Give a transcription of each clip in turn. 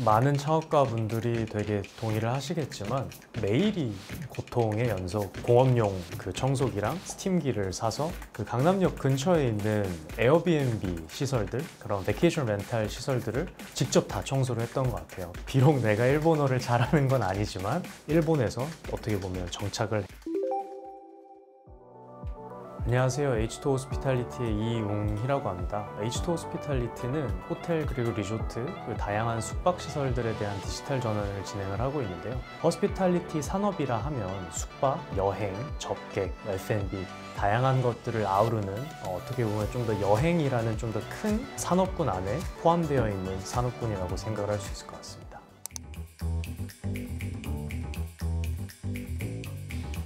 많은 창업가분들이 되게 동의를 하시겠지만 매일이 고통의 연속. 공업용 그 청소기랑 스팀기를 사서 그 강남역 근처에 있는 에어비앤비 시설들, 그런 베케이션 렌탈 시설들을 직접 다 청소를 했던 것 같아요. 비록 내가 일본어를 잘하는 건 아니지만 일본에서 어떻게 보면 정착을. 안녕하세요. H2 호스피탈리티의 이웅희라고 합니다. H2 호스피탈리티는 호텔 그리고 리조트, 그리고 다양한 숙박시설들에 대한 디지털 전환을 진행을 하고 있는데요. 호스피탈리티 산업이라 하면 숙박, 여행, 접객, F&B 다양한 것들을 아우르는 어떻게 보면 좀 더 여행이라는 좀 더 큰 산업군 안에 포함되어 있는 산업군이라고 생각을 할 수 있을 것 같습니다.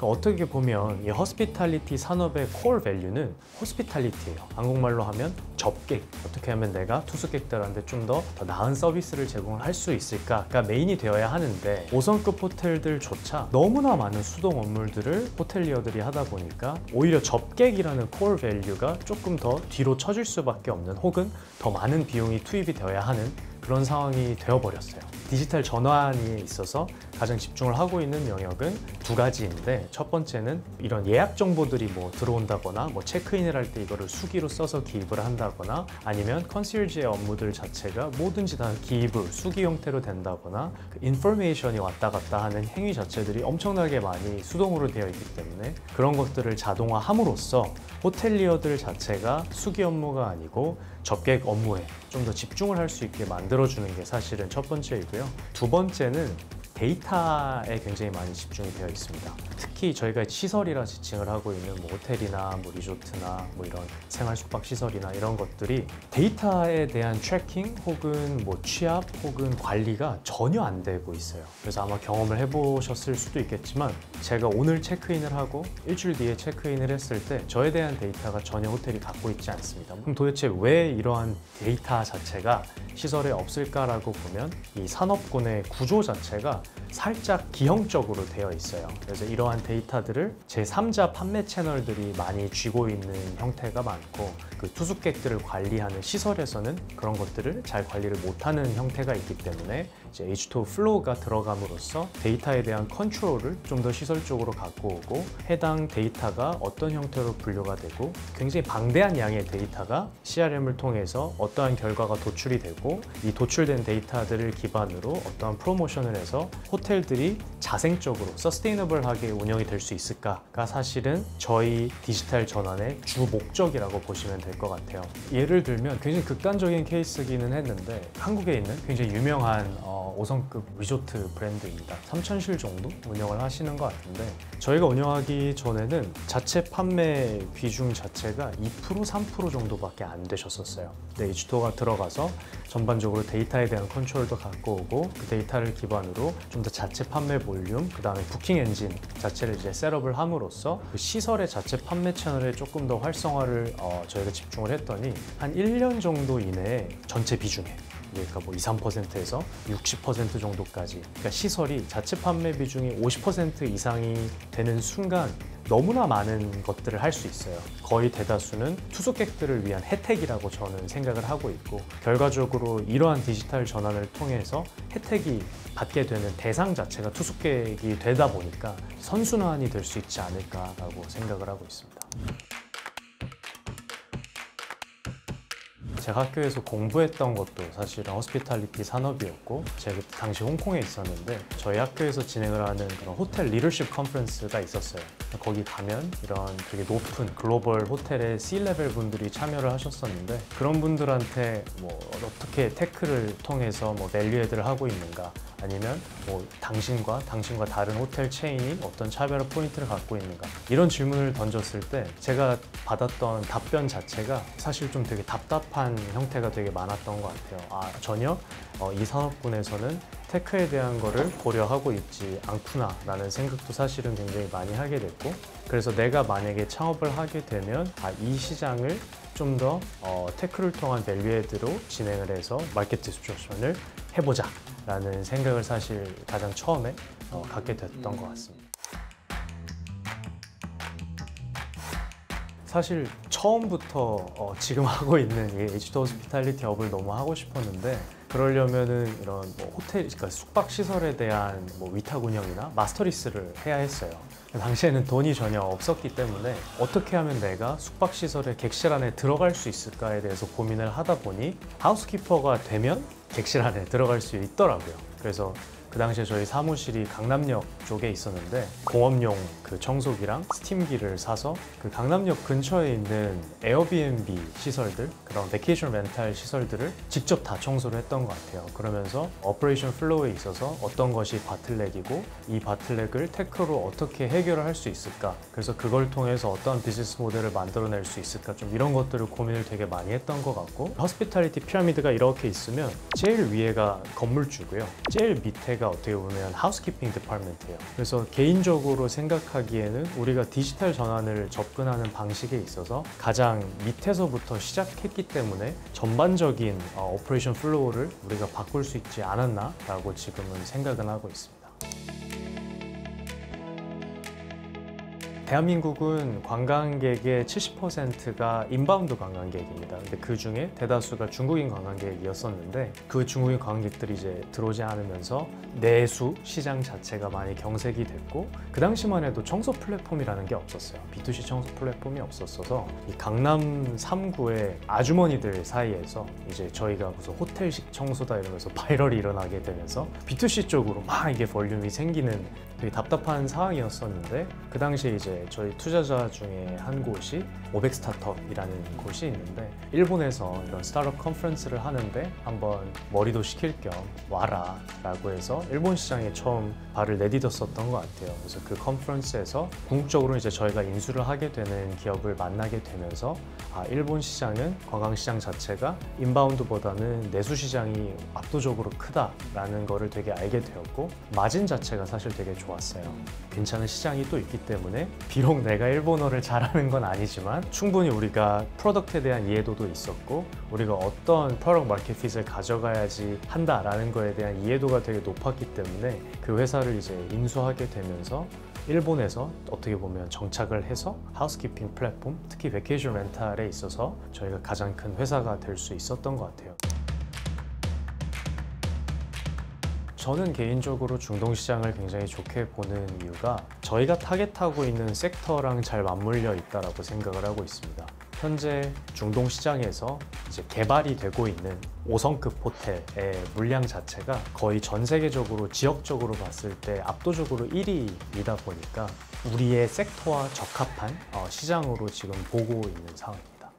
어떻게 보면 이 호스피탈리티 산업의 코어 밸류는 호스피탈리티예요. 한국말로 하면 접객. 어떻게 하면 내가 투숙객들한테 좀 더 나은 서비스를 제공을 할 수 있을까가 메인이 되어야 하는데 5성급 호텔들조차 너무나 많은 수동 업무들을 호텔리어들이 하다 보니까 오히려 접객이라는 코어 밸류가 조금 더 뒤로 처질 수밖에 없는, 혹은 더 많은 비용이 투입이 되어야 하는 그런 상황이 되어버렸어요. 디지털 전환에 있어서 가장 집중을 하고 있는 영역은 두 가지인데, 첫 번째는 이런 예약 정보들이 뭐 들어온다거나 뭐 체크인을 할 때 이거를 수기로 써서 기입을 한다거나, 아니면 컨시어지의 업무들 자체가 뭐든지 다 기입을 수기 형태로 된다거나, 그 인포메이션이 왔다 갔다 하는 행위 자체들이 엄청나게 많이 수동으로 되어 있기 때문에 그런 것들을 자동화함으로써 호텔리어들 자체가 수기 업무가 아니고 접객 업무에 좀 더 집중을 할 수 있게 만들어주는 게 사실은 첫 번째이고요. 두 번째는 데이터에 굉장히 많이 집중이 되어 있습니다. 특히 저희가 시설이라 지칭을 하고 있는 뭐 호텔이나 뭐 리조트나 뭐 이런 생활 숙박 시설이나 이런 것들이 데이터에 대한 트래킹 혹은 뭐 취합 혹은 관리가 전혀 안 되고 있어요. 그래서 아마 경험을 해보셨을 수도 있겠지만, 제가 오늘 체크인을 하고 일주일 뒤에 체크인을 했을 때 저에 대한 데이터가 전혀 호텔이 갖고 있지 않습니다. 그럼 도대체 왜 이러한 데이터 자체가 시설에 없을까라고 보면, 이 산업군의 구조 자체가 살짝 기형적으로 되어 있어요. 그래서 이러한 데이터들을 제3자 판매 채널들이 많이 쥐고 있는 형태가 많고, 그 투숙객들을 관리하는 시설에서는 그런 것들을 잘 관리를 못하는 형태가 있기 때문에 이제 H2O 플로우가 들어감으로써 데이터에 대한 컨트롤을 좀 더 시설적으로 갖고 오고, 해당 데이터가 어떤 형태로 분류가 되고 굉장히 방대한 양의 데이터가 CRM을 통해서 어떠한 결과가 도출이 되고, 이 도출된 데이터들을 기반으로 어떠한 프로모션을 해서 호텔들이 자생적으로 서스테이너블하게 운영이 될 수 있을까가 사실은 저희 디지털 전환의 주 목적이라고 보시면 될 것 같아요. 예를 들면 굉장히 극단적인 케이스기는 했는데, 한국에 있는 굉장히 유명한 5성급 리조트 브랜드입니다. 3,000실 정도 운영을 하시는 것 같은데, 저희가 운영하기 전에는 자체 판매 비중 자체가 2%, 3% 정도밖에 안 되셨었어요. 근데 H2O가 들어가서 전반적으로 데이터에 대한 컨트롤도 갖고 오고, 그 데이터를 기반으로 좀 더 자체 판매 볼륨, 그 다음에 부킹 엔진 자체를 이제 셋업을 함으로써 그 시설의 자체 판매 채널에 조금 더 활성화를 저희가 집중을 했더니 한 1년 정도 이내에 전체 비중에, 그러니까 뭐 2, 3%에서 60% 정도까지, 그러니까 시설이 자체 판매 비중이 50% 이상이 되는 순간 너무나 많은 것들을 할 수 있어요. 거의 대다수는 투숙객들을 위한 혜택이라고 저는 생각을 하고 있고, 결과적으로 이러한 디지털 전환을 통해서 혜택이 받게 되는 대상 자체가 투숙객이 되다 보니까 선순환이 될 수 있지 않을까라고 생각을 하고 있습니다. 제가 학교에서 공부했던 것도 사실은 호스피탈리티 산업이었고, 제가 당시 홍콩에 있었는데 저희 학교에서 진행을 하는 그런 호텔 리더십 컨퍼런스가 있었어요. 거기 가면 이런 되게 높은 글로벌 호텔의 C-레벨 분들이 참여를 하셨었는데, 그런 분들한테 뭐 어떻게 테크를 통해서 뭐 밸류애드를 하고 있는가, 아니면 뭐 당신과 다른 호텔 체인이 어떤 차별화 포인트를 갖고 있는가, 이런 질문을 던졌을 때 제가 받았던 답변 자체가 사실 좀 되게 답답한 형태가 되게 많았던 것 같아요. 전혀 이 산업군에서는 테크에 대한 거를 고려하고 있지 않구나 라는 생각도 사실은 굉장히 많이 하게 됐고, 그래서 내가 만약에 창업을 하게 되면 이 시장을 좀 더 테크를 통한 밸류애드로 진행을 해서 마켓 디스트럭션을 해보자 라는 생각을 사실 가장 처음에 갖게 됐던 것 같습니다. 사실 처음부터 지금 하고 있는 이 H2 호스피탈리티 업을 너무 하고 싶었는데, 그러려면은 이런 뭐 호텔, 그러니까 숙박 시설에 대한 뭐 위탁 운영이나 마스터리스를 해야 했어요. 당시에는 돈이 전혀 없었기 때문에 어떻게 하면 내가 숙박 시설의 객실 안에 들어갈 수 있을까에 대해서 고민을 하다 보니 하우스키퍼가 되면 객실 안에 들어갈 수 있더라고요. 그래서 그 당시에 저희 사무실이 강남역 쪽에 있었는데 공업용 그 청소기랑 스팀기를 사서 그 강남역 근처에 있는 에어비앤비 시설들, 그런 베케이션 렌탈 시설들을 직접 다 청소를 했던 것 같아요. 그러면서 오퍼레이션 플로우에 있어서 어떤 것이 바틀렉이고 이 바틀렉을 테크로 어떻게 해결을 할 수 있을까, 그래서 그걸 통해서 어떤 비즈니스 모델을 만들어낼 수 있을까, 좀 이런 것들을 고민을 되게 많이 했던 것 같고, 허스피탈리티 피라미드가 이렇게 있으면 제일 위에가 건물주고요, 제일 밑에가 어떻게 보면 하우스키핑 디파트먼트예요. 그래서 개인적으로 생각하기에는 우리가 디지털 전환을 접근하는 방식에 있어서 가장 밑에서부터 시작했기 때문에 전반적인 오퍼레이션 플로우를 우리가 바꿀 수 있지 않았나 라고 지금은 생각은 하고 있습니다. 대한민국은 관광객의 70%가 인바운드 관광객입니다. 근데 그 중에 대다수가 중국인 관광객이었었는데 그 중국인 관광객들이 이제 들어오지 않으면서 내수 시장 자체가 많이 경색이 됐고, 그 당시만 해도 청소 플랫폼이라는 게 없었어요. B2C 청소 플랫폼이 없었어서 이 강남 3구의 아주머니들 사이에서 이제 저희가 무슨 호텔식 청소다 이러면서 바이럴이 일어나게 되면서 B2C 쪽으로 막 이게 볼륨이 생기는 되게 답답한 상황이었었는데, 그 당시에 이제 저희 투자자 중에 한 곳이 500 스타트업이라는 곳이 있는데 일본에서 이런 스타트업 컨퍼런스를 하는데 한번 머리도 식힐 겸 와라 라고 해서 일본 시장에 처음 발을 내딛었었던 것 같아요. 그래서 그 컨퍼런스에서 궁극적으로 이제 저희가 인수를 하게 되는 기업을 만나게 되면서 일본 시장은 관광시장 자체가 인바운드보다는 내수 시장이 압도적으로 크다라는 거를 되게 알게 되었고, 마진 자체가 사실 되게 좋았어요. 괜찮은 시장이 또 있기 때문에 비록 내가 일본어를 잘하는 건 아니지만 충분히 우리가 프로덕트에 대한 이해도도 있었고, 우리가 어떤 프로덕트 마켓 핏을 가져가야지 한다라는 거에 대한 이해도가 되게 높았기 때문에 그 회사를 이제 인수하게 되면서 일본에서 어떻게 보면 정착을 해서 하우스키핑 플랫폼, 특히 베케이션 렌탈에 있어서 저희가 가장 큰 회사가 될 수 있었던 것 같아요. 저는 개인적으로 중동시장을 굉장히 좋게 보는 이유가 저희가 타겟하고 있는 섹터랑 잘 맞물려 있다고 생각을 하고 있습니다. 현재 중동시장에서 이제 개발이 되고 있는 5성급 호텔의 물량 자체가 거의 전 세계적으로 지역적으로 봤을 때 압도적으로 1위이다 보니까 우리의 섹터와 적합한 시장으로 지금 보고 있는 상황입니다.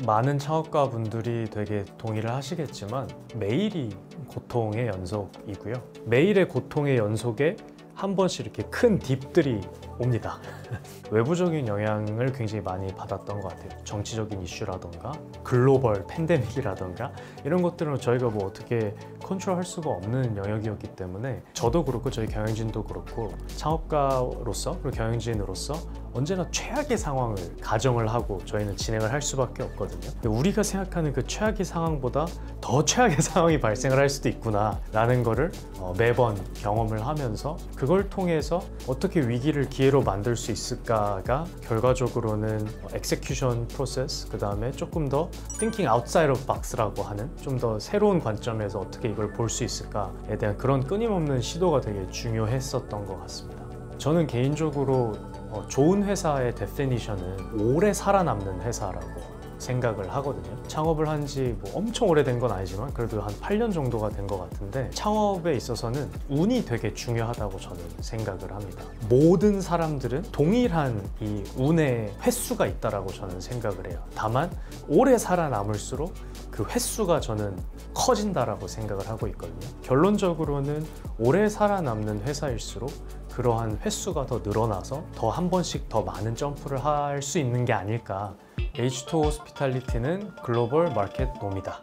많은 창업가 분들이 되게 동의를 하시겠지만 매일이 고통의 연속이고요. 매일의 고통의 연속에 한 번씩 이렇게 큰 딥들이 옵니다. 외부적인 영향을 굉장히 많이 받았던 것 같아요. 정치적인 이슈라던가 글로벌 팬데믹이라던가 이런 것들은 저희가 뭐 어떻게 컨트롤할 수가 없는 영역이었기 때문에 저도 그렇고 저희 경영진도 그렇고 창업가로서 그리고 경영진으로서 언제나 최악의 상황을 가정을 하고 저희는 진행을 할 수밖에 없거든요. 근데 우리가 생각하는 그 최악의 상황보다 더 최악의 상황이 발생을 할 수도 있구나 라는 거를 매번 경험을 하면서 그걸 통해서 어떻게 위기를 기회로 만들 수 있을까가 결과적으로는 execution process, 그 다음에 조금 더 thinking outside of box라고 하는 좀 더 새로운 관점에서 어떻게 이걸 볼 수 있을까에 대한 그런 끊임없는 시도가 되게 중요했었던 것 같습니다. 저는 개인적으로 좋은 회사의 데피니션은 오래 살아남는 회사라고 생각을 하거든요. 창업을 한 지 뭐 엄청 오래된 건 아니지만 그래도 한 8년 정도가 된 것 같은데 창업에 있어서는 운이 되게 중요하다고 저는 생각을 합니다. 모든 사람들은 동일한 이 운의 횟수가 있다라고 저는 생각을 해요. 다만 오래 살아남을수록 그 횟수가 저는 커진다라고 생각을 하고 있거든요. 결론적으로는 오래 살아남는 회사일수록 그러한 횟수가 더 늘어나서 더 한 번씩 더 많은 점프를 할 수 있는 게 아닐까. H2 호스피탈리티는 글로벌 마켓 놈이다.